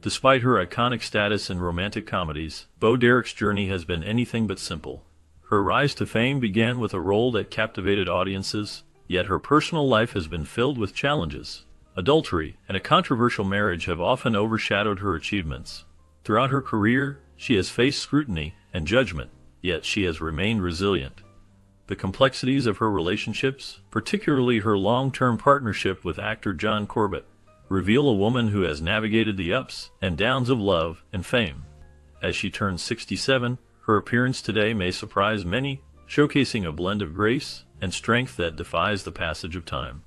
Despite her iconic status in romantic comedies, Bo Derek's journey has been anything but simple. Her rise to fame began with a role that captivated audiences, yet her personal life has been filled with challenges. Adultery and a controversial marriage have often overshadowed her achievements. Throughout her career, she has faced scrutiny and judgment, yet she has remained resilient. The complexities of her relationships, particularly her long-term partnership with actor John Corbett, reveal a woman who has navigated the ups and downs of love and fame. As she turns 67, her appearance today may surprise many, showcasing a blend of grace and strength that defies the passage of time.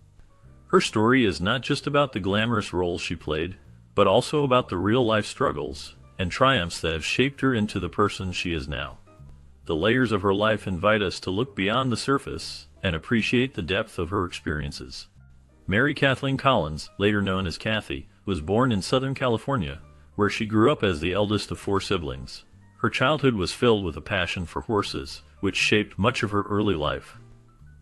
Her story is not just about the glamorous roles she played, but also about the real-life struggles and triumphs that have shaped her into the person she is now. The layers of her life invite us to look beyond the surface and appreciate the depth of her experiences. Mary Kathleen Collins, later known as Kathy, was born in Southern California, where she grew up as the eldest of 4 siblings. Her childhood was filled with a passion for horses, which shaped much of her early life.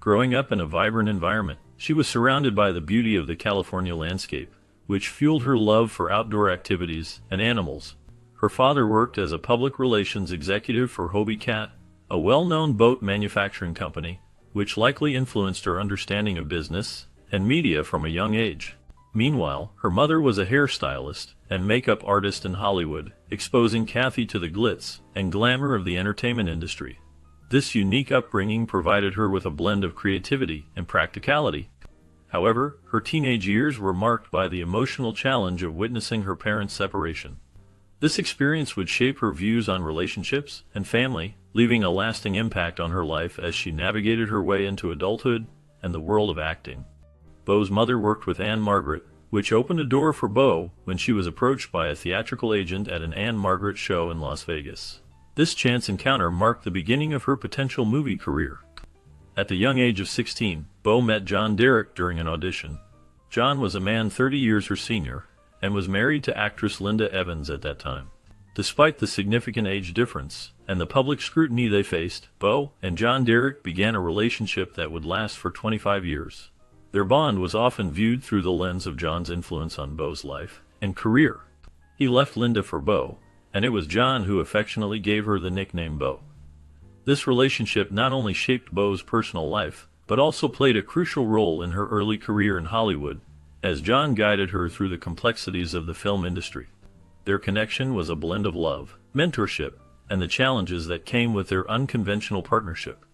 Growing up in a vibrant environment, she was surrounded by the beauty of the California landscape, which fueled her love for outdoor activities and animals. Her father worked as a public relations executive for Hobie Cat, a well-known boat manufacturing company, which likely influenced her understanding of business and media from a young age. Meanwhile, her mother was a hairstylist and makeup artist in Hollywood, exposing Kathy to the glitz and glamour of the entertainment industry. This unique upbringing provided her with a blend of creativity and practicality. However, her teenage years were marked by the emotional challenge of witnessing her parents' separation. This experience would shape her views on relationships and family, leaving a lasting impact on her life as she navigated her way into adulthood and the world of acting. Bo's mother worked with Anne Margaret, which opened a door for Bo when she was approached by a theatrical agent at an Anne Margaret show in Las Vegas. This chance encounter marked the beginning of her potential movie career. At the young age of 16, Bo met John Derek during an audition. John was a man 30 years her senior, and was married to actress Linda Evans at that time. Despite the significant age difference and the public scrutiny they faced, Bo and John Derek began a relationship that would last for 25 years. Their bond was often viewed through the lens of John's influence on Bo's life and career. He left Linda for Bo, and it was John who affectionately gave her the nickname Bo. This relationship not only shaped Bo's personal life, but also played a crucial role in her early career in Hollywood, as John guided her through the complexities of the film industry. Their connection was a blend of love, mentorship, and the challenges that came with their unconventional partnership.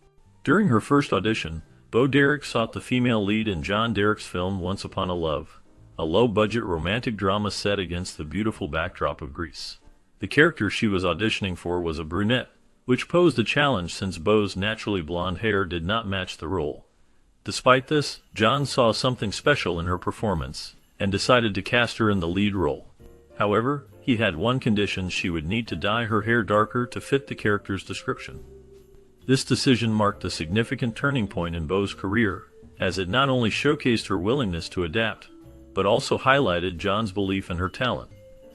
During her first audition, Bo Derek sought the female lead in John Derek's film Once Upon a Love, a low-budget romantic drama set against the beautiful backdrop of Greece. The character she was auditioning for was a brunette, which posed a challenge since Bo's naturally blonde hair did not match the role. Despite this, John saw something special in her performance and decided to cast her in the lead role. However, he had one condition: she would need to dye her hair darker to fit the character's description. This decision marked a significant turning point in Bo's career, as it not only showcased her willingness to adapt, but also highlighted John's belief in her talent.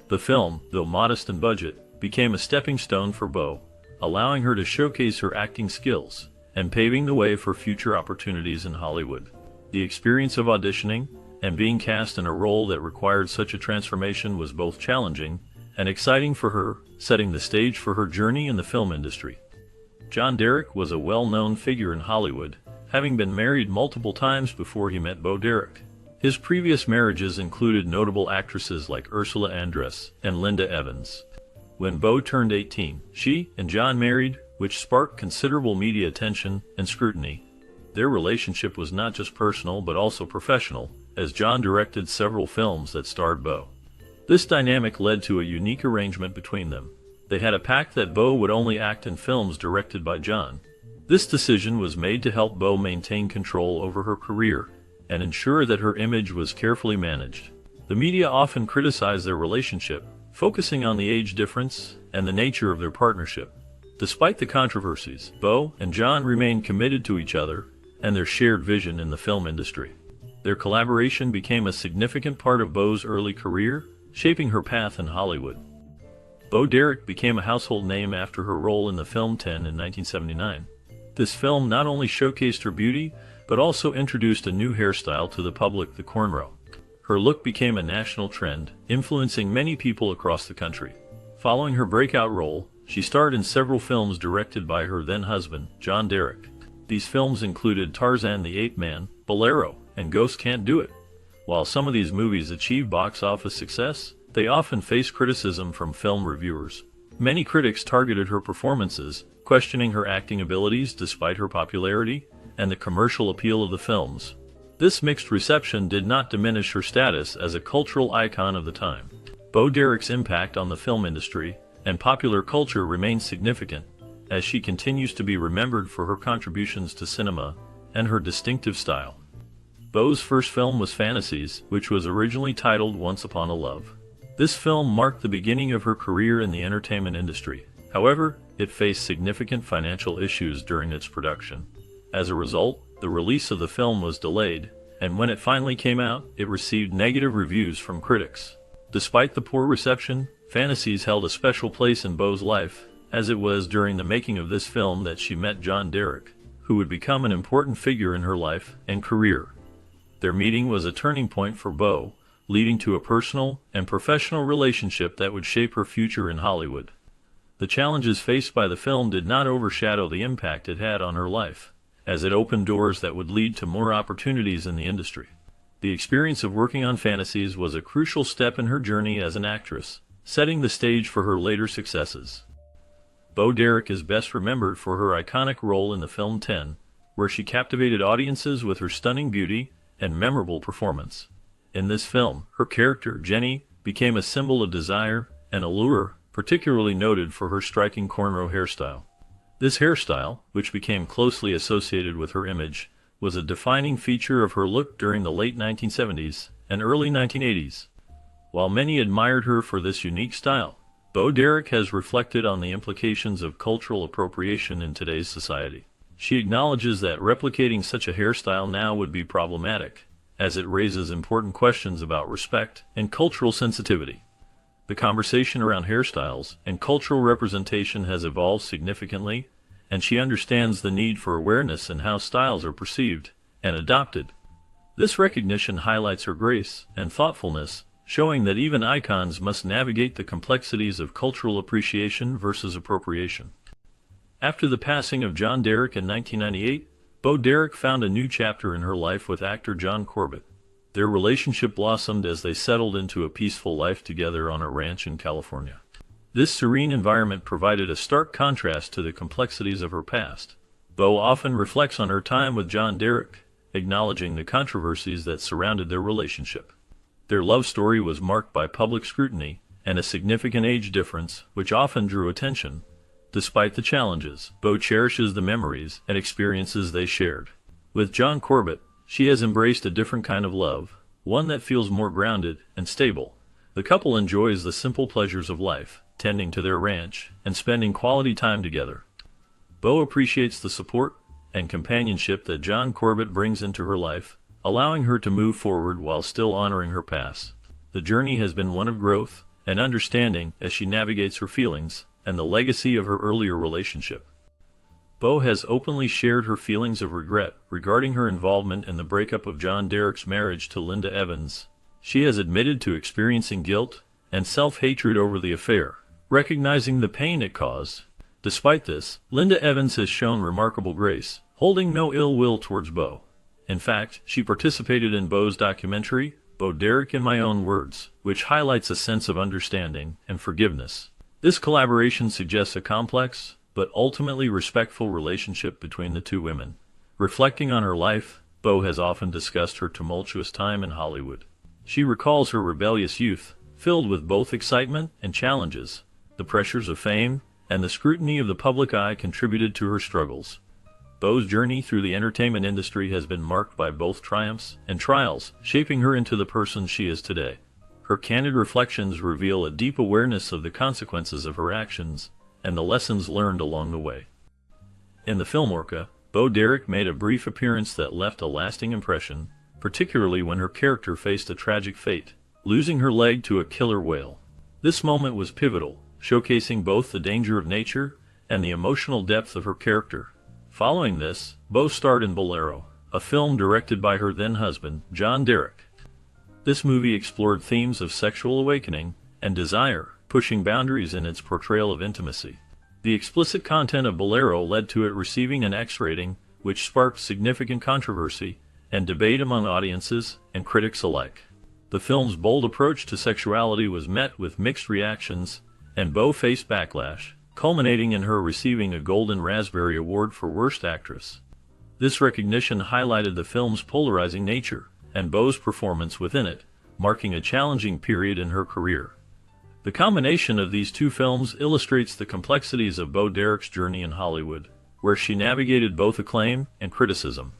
The film, though modest in budget, became a stepping stone for Bo, allowing her to showcase her acting skills and paving the way for future opportunities in Hollywood. The experience of auditioning and being cast in a role that required such a transformation was both challenging and exciting for her, setting the stage for her journey in the film industry. John Derek was a well-known figure in Hollywood, having been married multiple times before he met Bo Derek. His previous marriages included notable actresses like Ursula Andress and Linda Evans. When Bo turned 18, she and John married, which sparked considerable media attention and scrutiny. Their relationship was not just personal but also professional, as John directed several films that starred Bo. This dynamic led to a unique arrangement between them. They had a pact that Bo would only act in films directed by John. This decision was made to help Bo maintain control over her career and ensure that her image was carefully managed. The media often criticized their relationship, focusing on the age difference and the nature of their partnership. Despite the controversies, Bo and John remained committed to each other and their shared vision in the film industry. Their collaboration became a significant part of Bo's early career, shaping her path in Hollywood. Bo Derek became a household name after her role in the film 10 in 1979. This film not only showcased her beauty, but also introduced a new hairstyle to the public, the cornrow. Her look became a national trend, influencing many people across the country. Following her breakout role, she starred in several films directed by her then-husband, John Derek. These films included Tarzan the Ape Man, Bolero, and Ghosts Can't Do It. While some of these movies achieved box office success, they often faced criticism from film reviewers. Many critics targeted her performances, questioning her acting abilities despite her popularity and the commercial appeal of the films. This mixed reception did not diminish her status as a cultural icon of the time. Bo Derek's impact on the film industry and popular culture remains significant, as she continues to be remembered for her contributions to cinema and her distinctive style. Bo's first film was Fantasies, which was originally titled Once Upon a Love. This film marked the beginning of her career in the entertainment industry. However, it faced significant financial issues during its production. As a result, the release of the film was delayed, and when it finally came out, it received negative reviews from critics. Despite the poor reception, Fantasies held a special place in Bo's life, as it was during the making of this film that she met John Derek, who would become an important figure in her life and career. Their meeting was a turning point for Bo, leading to a personal and professional relationship that would shape her future in Hollywood. The challenges faced by the film did not overshadow the impact it had on her life, as it opened doors that would lead to more opportunities in the industry. The experience of working on Fantasies was a crucial step in her journey as an actress, setting the stage for her later successes. Bo Derek is best remembered for her iconic role in the film 10, where she captivated audiences with her stunning beauty and memorable performance. In this film, her character, Jenny, became a symbol of desire and allure, particularly noted for her striking cornrow hairstyle. This hairstyle, which became closely associated with her image, was a defining feature of her look during the late 1970s and early 1980s. While many admired her for this unique style, Bo Derek has reflected on the implications of cultural appropriation in today's society. She acknowledges that replicating such a hairstyle now would be problematic, as it raises important questions about respect and cultural sensitivity. The conversation around hairstyles and cultural representation has evolved significantly, and she understands the need for awareness in how styles are perceived and adopted. This recognition highlights her grace and thoughtfulness, showing that even icons must navigate the complexities of cultural appreciation versus appropriation. After the passing of John Derek in 1998, Bo Derek found a new chapter in her life with actor John Corbett. Their relationship blossomed as they settled into a peaceful life together on a ranch in California. This serene environment provided a stark contrast to the complexities of her past. Bo often reflects on her time with John Derek, acknowledging the controversies that surrounded their relationship. Their love story was marked by public scrutiny and a significant age difference, which often drew attention. Despite the challenges, Bo cherishes the memories and experiences they shared. With John Corbett, she has embraced a different kind of love, one that feels more grounded and stable. The couple enjoys the simple pleasures of life, tending to their ranch and spending quality time together. Bo appreciates the support and companionship that John Corbett brings into her life, allowing her to move forward while still honoring her past. The journey has been one of growth and understanding as she navigates her feelings and the legacy of her earlier relationship. Bo has openly shared her feelings of regret regarding her involvement in the breakup of John Derek's marriage to Linda Evans. She has admitted to experiencing guilt and self-hatred over the affair, recognizing the pain it caused. Despite this, Linda Evans has shown remarkable grace, holding no ill will towards Bo. In fact, she participated in Bo's documentary, Bo Derek in My Own Words, which highlights a sense of understanding and forgiveness. This collaboration suggests a complex, but ultimately respectful relationship between the two women. Reflecting on her life, Bo has often discussed her tumultuous time in Hollywood. She recalls her rebellious youth, filled with both excitement and challenges. The pressures of fame and the scrutiny of the public eye contributed to her struggles. Bo's journey through the entertainment industry has been marked by both triumphs and trials, shaping her into the person she is today. Her candid reflections reveal a deep awareness of the consequences of her actions and the lessons learned along the way. In the film Orca, Bo Derek made a brief appearance that left a lasting impression, particularly when her character faced a tragic fate, losing her leg to a killer whale. This moment was pivotal, showcasing both the danger of nature and the emotional depth of her character. Following this, Bo starred in Bolero, a film directed by her then-husband, John Derek. This movie explored themes of sexual awakening and desire, pushing boundaries in its portrayal of intimacy. The explicit content of Bolero led to it receiving an X rating, which sparked significant controversy and debate among audiences and critics alike. The film's bold approach to sexuality was met with mixed reactions, and Bo faced backlash, culminating in her receiving a Golden Raspberry Award for Worst Actress. This recognition highlighted the film's polarizing nature and Bo's performance within it, marking a challenging period in her career. The combination of these two films illustrates the complexities of Bo Derek's journey in Hollywood, where she navigated both acclaim and criticism.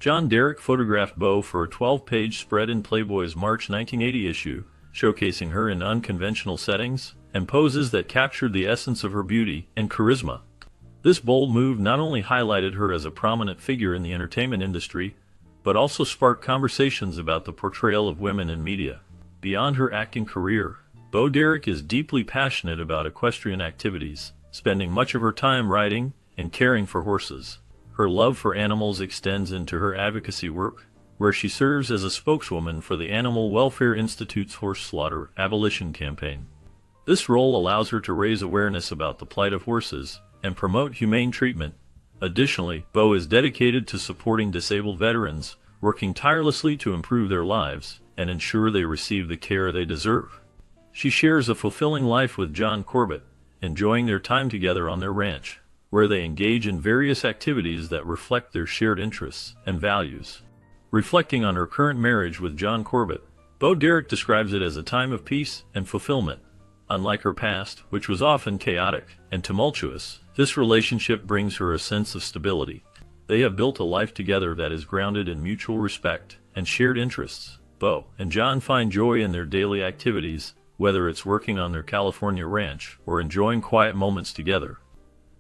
John Derek photographed Bo for a 12-page spread in Playboy's March 1980 issue, showcasing her in unconventional settings and poses that captured the essence of her beauty and charisma. This bold move not only highlighted her as a prominent figure in the entertainment industry, but also sparked conversations about the portrayal of women in media. Beyond her acting career, Bo Derek is deeply passionate about equestrian activities, spending much of her time riding and caring for horses. Her love for animals extends into her advocacy work, where she serves as a spokeswoman for the Animal Welfare Institute's horse slaughter abolition campaign. This role allows her to raise awareness about the plight of horses and promote humane treatment. Additionally, Bo is dedicated to supporting disabled veterans, working tirelessly to improve their lives and ensure they receive the care they deserve. She shares a fulfilling life with John Corbett, enjoying their time together on their ranch, where they engage in various activities that reflect their shared interests and values. Reflecting on her current marriage with John Corbett, Bo Derek describes it as a time of peace and fulfillment. Unlike her past, which was often chaotic and tumultuous, this relationship brings her a sense of stability. They have built a life together that is grounded in mutual respect and shared interests. Bo and John find joy in their daily activities, whether it's working on their California ranch or enjoying quiet moments together.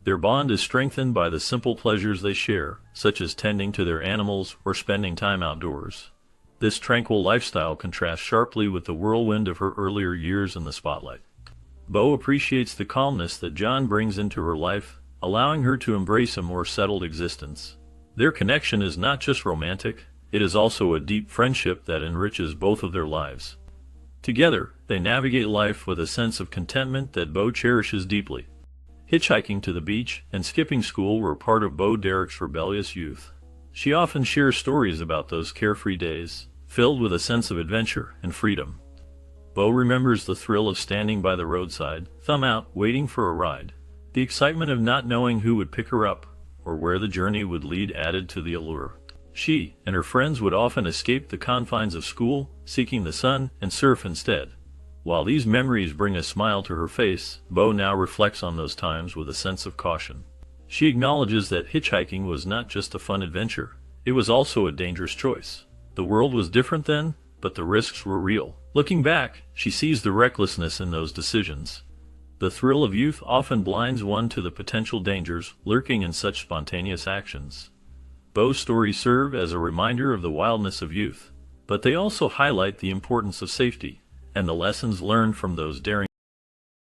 Their bond is strengthened by the simple pleasures they share, such as tending to their animals or spending time outdoors. This tranquil lifestyle contrasts sharply with the whirlwind of her earlier years in the spotlight. Bo appreciates the calmness that John brings into her life, allowing her to embrace a more settled existence. Their connection is not just romantic, it is also a deep friendship that enriches both of their lives. Together, they navigate life with a sense of contentment that Bo cherishes deeply. Hitchhiking to the beach and skipping school were part of Bo Derek's rebellious youth. She often shares stories about those carefree days, filled with a sense of adventure and freedom. Bo remembers the thrill of standing by the roadside, thumb out, waiting for a ride. The excitement of not knowing who would pick her up or where the journey would lead added to the allure. She and her friends would often escape the confines of school, seeking the sun and surf instead. While these memories bring a smile to her face, Bo now reflects on those times with a sense of caution. She acknowledges that hitchhiking was not just a fun adventure, it was also a dangerous choice. The world was different then, but the risks were real. Looking back, she sees the recklessness in those decisions. The thrill of youth often blinds one to the potential dangers lurking in such spontaneous actions. Bo's stories serve as a reminder of the wildness of youth, but they also highlight the importance of safety and the lessons learned from those daring